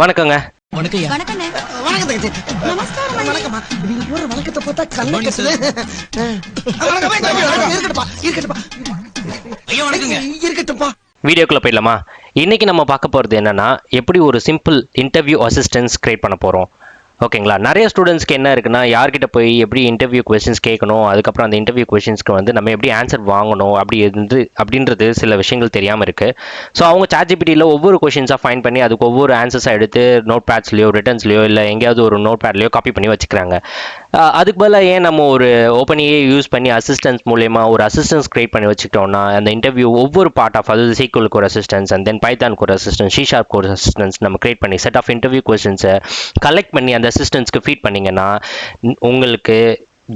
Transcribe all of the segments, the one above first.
வணக்கங்க. வணக்கம்யா. வணக்கண்ணே. வணக்கம். நமஸ்காரம். வணக்கம்மா. நீங்க போற வணக்கத்தை பார்த்தா கண்ணு கட்டுது. இருக்கட்டும்பா. ஐயா வணக்கங்க. இருக்கட்டும்பா. வீடியோக்குள்ள போயிடலாமா? இன்னைக்கு நம்ம பார்க்க போகிறது என்னன்னா, எப்படி ஒரு சிம்பிள் இன்டர்வியூ அசிஸ்டன்ஸ் கிரியேட் பண்ண போகிறோம். ஓகேங்களா? நிறைய ஸ்டூடெண்ட்ஸ்க்கு என்ன இருக்குன்னா, யார்கிட்ட போய் எப்படி இன்டர்வியூ கொஸ்டின்ஸ் கேட்கணும், அதுக்கப்புறம் அந்த இன்டர்வியூ கொஸ்டின்ஸ்க்கு வந்து நம்ம எப்படி ஆன்சர் வாங்கணும் அப்படின்றது சில விஷயங்கள் தெரியாமல் இருக்குது. ஸோ அவங்க ChatGPTயில் ஒவ்வொரு கொஷின்ஸாக ஃபைன் பண்ணி அதுக்கு ஒவ்வொரு ஆன்சர்ஸாக எடுத்து நோட் பேட்ஸ்லையோ ரிட்டர்ன்ஸ்லையோ இல்லை எங்கேயாவது ஒரு நோட் பேட்லையோ காப்பி பண்ணி வச்சுக்கிறாங்க. அதுக்கு பதிலாக ஏன் நம்ம ஒரு ஓப்பனையே யூஸ் பண்ணி அசிஸ்டன்ஸ் மூலயமா ஒரு அசிஸ்டன்ஸ் கிரியேட் பண்ணி வச்சுக்கிட்டோம்னா, அந்த இன்டர்வியூ ஒவ்வொரு பார்ட் ஆஃப், அதாவது சீக்வலுக்கு ஒரு அசிஸ்டன்ஸ் அண்ட் தென் பைத்தானுக்கு ஒரு அசிஸ்டன்ஸ், C# ஒரு அசிஸ்டன்ஸ் நம்ம கிரியேட் பண்ணி செட் ஆஃப் இன்டர்வியூ கொஸ்டின்ஸை கலெக்ட் பண்ணி அந்த அசிஸ்டன்ஸ்க்கு ஃபீட் பண்ணிங்கன்னா உங்களுக்கு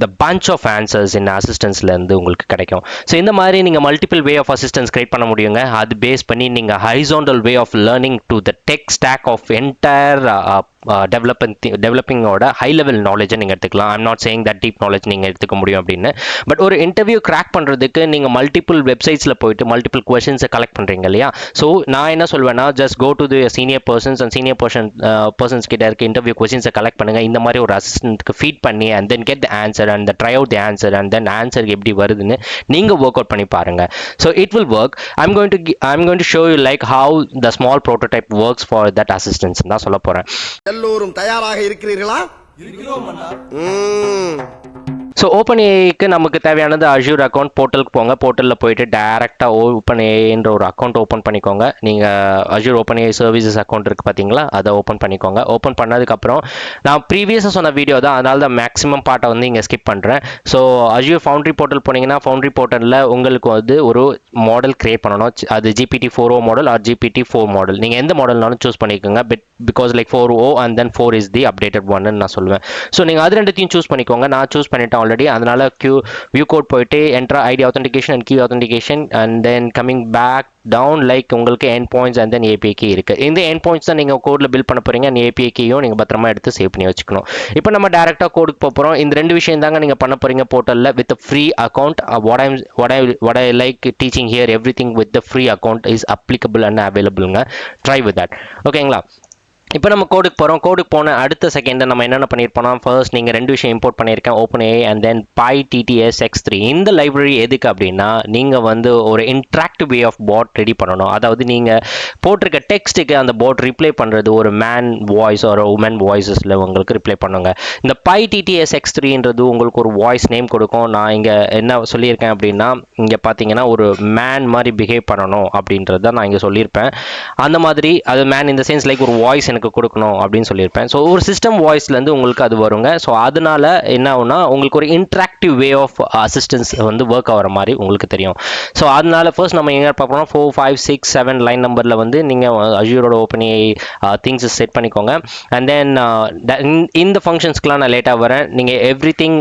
the bunch of answers in assistance-லேருந்து உங்களுக்கு கிடைக்கும். ஸோ இந்த மாதிரி நீங்கள் multiple way of assistants create பண்ண முடியுங்க. அது பேஸ் பண்ணி நீங்கள் horizontal way of learning to the tech stack of entire டெவலப்பிங்கோட ஹை லெவல் நாலேஜை நீங்கள் எடுத்துக்கலாம். I'm not saying that deep knowledge நீங்கள் எடுத்துக்க முடியும் அப்படின்னு. பட் ஒரு இன்டர்வியூ கிராக் பண்ணுறதுக்கு நீங்கள் மல்டிபிள் வெப்சைட்ஸில் போயிட்டு மல்டிபிள் கொஷின்ஸை கலெக்ட் பண்ணுறீங்க இல்லையா? ஸோ நான் என்ன சொல்வேன்னா, just go to the senior persons and senior persons கிட்ட இருக்க இன்டர்வியூ கொஷின்ஸை கலெக்ட் பண்ணுங்கள். இந்த மாதிரி ஒரு அசிஸ்டன்ட்க்கு ஃபீட் பண்ணி and then get the answer and try out the answer and then answer எப்படி வருதுன்னு நீங்கள் ஒர்க் அவுட் பண்ணி பாருங்கள். So it will work. I'm going to show you like how the small prototype works for that assistance தான் சொல்ல போகிறேன். எல்லோரும் தயாராக இருக்கிறீர்களா? ஸோ OpenAIக்கு நமக்கு தேவையானது அஷ்யூர் அக்கௌண்ட். போர்ட்டலுக்கு போங்க. போர்ட்டலில் போயிட்டு டேரெக்டாக OpenAIன்ற ஒரு அக்கௌண்ட் ஓப்பன் பண்ணிக்கோங்க. நீங்கள் அஷ்யூர் OpenAI சர்வீசஸ் அக்கௌண்ட் இருக்குது பார்த்தீங்களா, அதை ஓப்பன் பண்ணிக்கோங்க. ஓப்பன் பண்ணதுக்கப்புறம் நான் ப்ரீவியஸாக சொன்ன வீடியோ தான், அதனால தான் மேக்ஸிமம் பார்ட்டை வந்து இங்கே ஸ்கிப் பண்ணுறேன். ஸோ அஷ்யூர் ஃபவுண்ட்ரி போர்ட்டல் போனீங்கன்னா, ஃபவுண்ட்ரி போர்ட்டலில் உங்களுக்கு வந்து ஒரு மாடல் கிரியேட் பண்ணணும். அது GPT-4o model R GPT-4 model. நீங்கள் எந்த மாடல்னாலும் சூஸ் பண்ணிக்கோங்க. Because like 4o and then 4 is the updated one நான் சொல்லுவேன். ஸோ நீங்கள் அது ரெண்டுத்தையும் சூஸ் பண்ணிக்கோங்க. நான் சூஸ் பண்ணிட்டேன் ஆல்ரெடி. அதனால வியூ கோட் போயிட்டு Entra ID authentication and key authentication and then coming back down like உங்களுக்கு end points and then API key இருக்குது. இந்த எண்ட் பாயிண்ட்ஸ் தான் நீங்கள் கோடில் பில்ட் பண்ண போகிறீங்க. அந்த API கீயும் நீங்கள் பத்திரமா எடுத்து சேவ் பண்ணி வச்சுக்கணும். இப்போ நம்ம டேரெக்டாக கோடுக்கு போகிறோம். இந்த ரெண்டு விஷயம் தாங்க நீங்கள் பண்ண போகிறீங்க போர்ட்டலில் with free account. what I like teaching here, everything with the free account is applicable and available-ங்க. Try with that. ஓகேங்களா? இப்போ நம்ம கோடுக்கு போகிறோம். கோடுக்கு போன அடுத்த செகண்டில் நம்ம என்னென்ன பண்ணியிருப்போம்னா, ஃபர்ஸ்ட் நீங்கள் ரெண்டு விஷயம் இம்போர்ட் பண்ணியிருக்கேன், OpenAI அண்ட் தென் PyTTS-X3. இந்த லைப்ரரி எதுக்கு அப்படின்னா, நீங்கள் வந்து ஒரு interactive way of bot ready பண்ணணும். அதாவது நீங்கள் போட்டிருக்க டெக்ஸ்ட்டுக்கு அந்த பாட் ரிப்ளை பண்ணுறது ஒரு மேன் வாய்ஸ் ஒரு உமன் வாய்ஸஸில் உங்களுக்கு ரிப்ளை பண்ணுங்க. இந்த PyTTS-X3ன்றது உங்களுக்கு ஒரு வாய்ஸ் நேம் கொடுக்கும். நான் இங்கே என்ன சொல்லியிருக்கேன் அப்படின்னா, இங்கே பார்த்தீங்கன்னா ஒரு மேன் மாதிரி பிஹேவ் பண்ணணும் அப்படின்றத நான் இங்கே சொல்லியிருப்பேன். அந்த மாதிரி அது மேன் இந்த சென்ஸ் லைக் ஒரு வாய்ஸ் எனக்கு கொடுக்கணும் அப்படின்னு சொல்லியிருப்பேன். ஸோ ஒரு சிஸ்டம் வாய்ஸ்லேருந்து உங்களுக்கு அது வருங்க. ஸோ அதனால என்ன ஆகுனா, உங்களுக்கு ஒரு இன்ட்ராக்டிவ் வே ஆஃப் அசிஸ்டன்ஸ் வந்து ஒர்க் ஆகிற மாதிரி உங்களுக்கு தெரியும். ஸோ அதனால ஃபர்ஸ்ட் நம்ம எங்கே பார்ப்போம்னா 4, 5, 6, 7 லைன் நம்பரில் வந்து நீங்கள் அஷ்யூரோட OpenAI திங்ஸ் செட் பண்ணிக்கோங்க. அண்ட் தென் இந்த ஃபங்க்ஷன்ஸ்க்குலாம் நான் லேட்டாக வரேன். நீங்கள் எவ்ரிதிங்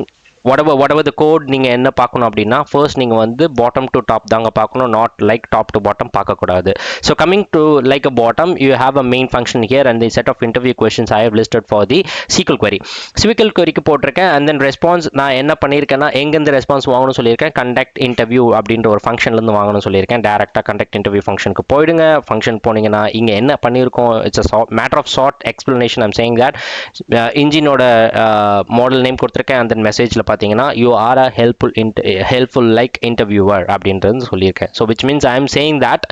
whatever the code நீங்கள் என்ன பார்க்கணும் அப்படின்னா, ஃபர்ஸ்ட் நீங்கள் வந்து பாட்டம் டு டாப் தாங்க பார்க்கணும், not like top to bottom பார்க்கக்கூடாது. So coming to like a bottom, you have a main function here and the set of interview questions I have listed for the SQL query. SQL queryக்கு போட்டிருக்கேன். And then response நான் என்ன பண்ணியிருக்கேன்னா, எங்கேருந்து response வாங்கணும்னு சொல்லியிருக்கேன், conduct interview அப்படின்ற ஒரு ஃபங்க்ஷன்லேருந்து வாங்கணும்னு சொல்லியிருக்கேன். டேரெக்டாக கண்டக்ட் இன்டர்வியூ ஃபங்க்ஷனுக்கு போயிடுங்க. ஃபங்க்ஷன் போனீங்கன்னா இங்கே என்ன பண்ணியிருக்கோம், it's a matter of short explanation. I'm saying that இன்ஜினோட மாடல் நேம் கொடுத்துருக்கேன். அண்ட் தென் மெசேஜில் பார்த்தீங்கன்னா you are a helpful like interviewer அப்படின்றது சொல்லியிருக்கேன். So which means I am saying that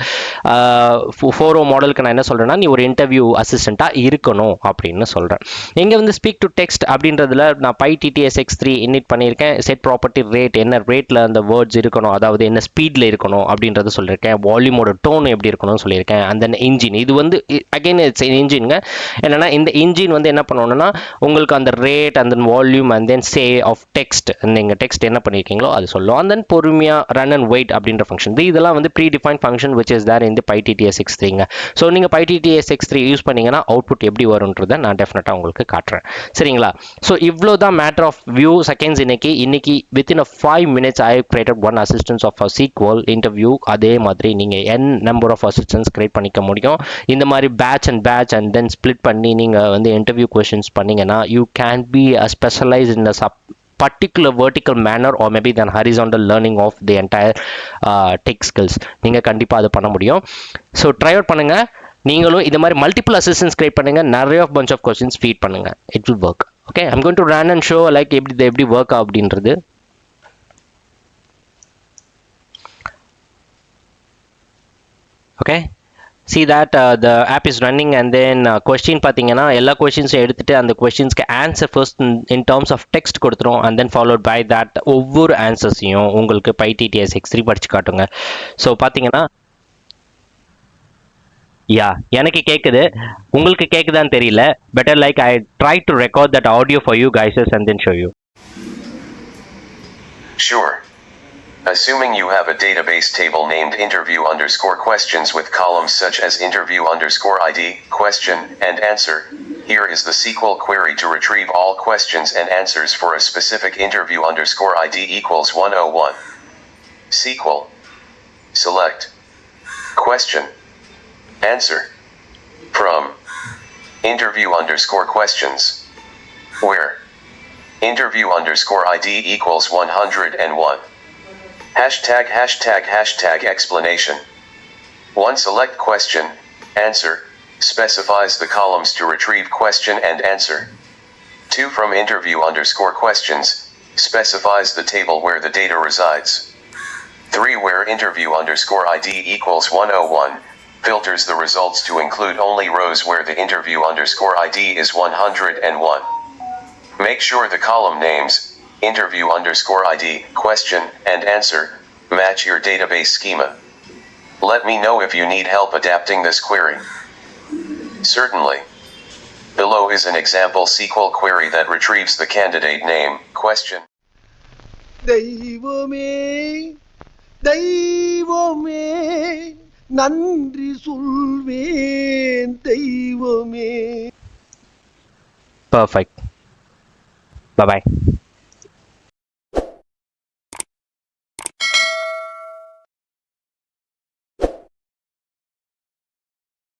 4o மாடலுக்கு நான் என்ன சொல்கிறேன்னா, நீ ஒரு இன்டர்வியூ அசிஸ்டண்ட்டாக இருக்கணும் அப்படின்னு சொல்கிறேன். இங்கே வந்து ஸ்பீக் டு டெக்ஸ்ட் அப்படின்றதுல நான் PyTTS-X3 இனிட் பண்ணியிருக்கேன். செட் ப்ராப்பர்ட்டி ரேட், என்ன ரேட்டில் அந்த வேர்ட்ஸ் இருக்கணும், அதாவது என்ன ஸ்பீடில் இருக்கணும் அப்படின்றது சொல்லியிருக்கேன். வால்யூமோட டோன் எப்படி இருக்கணும்னு சொல்லியிருக்கேன். அண்ட் தென் இன்ஜின், இது வந்து அகைன் இட்ஸ் இன்ஜின்ங்க. என்னென்னா இந்த இன்ஜின் வந்து என்ன பண்ணணும்னா, உங்களுக்கு அந்த rate and then volume and then say of text, நீங்கள் டெக்ஸ்ட் என்ன பண்ணியிருக்கீங்களோ அது சொல்லும். அண்ட் தென் பொறுமையாக ரன் அண்ட் வெயிட் அப்படின்ற ஃபங்க்ஷன். இதெல்லாம் வந்து predefine function which is there இந்த PyTTS-X3ங்க. ஸோ நீங்கள் PyTTS-X3 யூஸ் பண்ணிங்கன்னா அவுட்புட் எப்படி வரும்ன்றதை நான் டெஃபினட்டாக உங்களுக்கு காட்டுறேன். சரிங்களா? ஸோ இவ்வளோ தான் மேட்டர் ஆஃப் வியூ செகண்ட்ஸ். இன்னைக்கு within a 5 minutes I have created one assistants of a SQL interview. அதே மாதிரி நீங்கள் n number of assistants create பண்ணிக்க முடியும். இந்த மாதிரி பேட்ச் அண்ட் தென் ஸ்பிளிட் பண்ணி நீங்கள் வந்து இன்டர்வியூ கொஷின்ஸ் பண்ணிங்கன்னா, you can be a specialised in a particular vertical manner or maybe the horizontal learning of the entire tech skills. நீங்கள் கண்டிப்பாக அது பண்ண முடியும். ஸோ ட்ரை அவுட் பண்ணுங்கள். நீங்களும் இந்த மாதிரி மல்டிபிள் அசிஸ்டன்ஸ் கிரியேட் பண்ணுங்கள், நிறைய பஞ்ச் ஆஃப் கொஸ்டின்ஸ் ஃபீட் பண்ணுங்கள், it will work. Okay, I'm going to run and show like எப்படி ஒர்க் அப்படின்றது. Okay, see that the app is running and then question பார்த்தீங்கன்னா எல்லா கொஸ்டின்ஸும் எடுத்துகிட்டு அந்த கொஸ்டின்ஸ்க்கு answer first in terms of text கொடுத்துரும், and then followed by that ஒவ்வொரு ஆன்சர்ஸையும் உங்களுக்கு PyTTS X3 படித்து காட்டுங்க. ஸோ பார்த்தீங்கன்னா யா எனக்கு கேட்குது, உங்களுக்கு கேட்குதான்னு தெரியல. Better like I try to record that audio for you guys and then show you. Sure. Assuming you have a database table named interview_questions with columns such as interview_ID, question, and answer, here is the SQL query to retrieve all questions and answers for a specific interview_ID equals 101. SQL. Select question. Answer. From interview_questions. Where interview_ID equals 101. ### explanation. 1. Select question, answer, specifies the columns to retrieve question and answer. 2. From interview_questions, specifies the table where the data resides. 3. Where interview_ID equals 101, filters the results to include only rows where the interview_ID is 101. Make sure the column names, interview_ID, question, and answer, match your database schema. Let me know if you need help adapting this query. Certainly. Below is an example SQL query that retrieves the candidate name, question. தெய்வமே தெய்வமே நன்றி சொல்வேன் தெய்வமே. Perfect. Bye bye.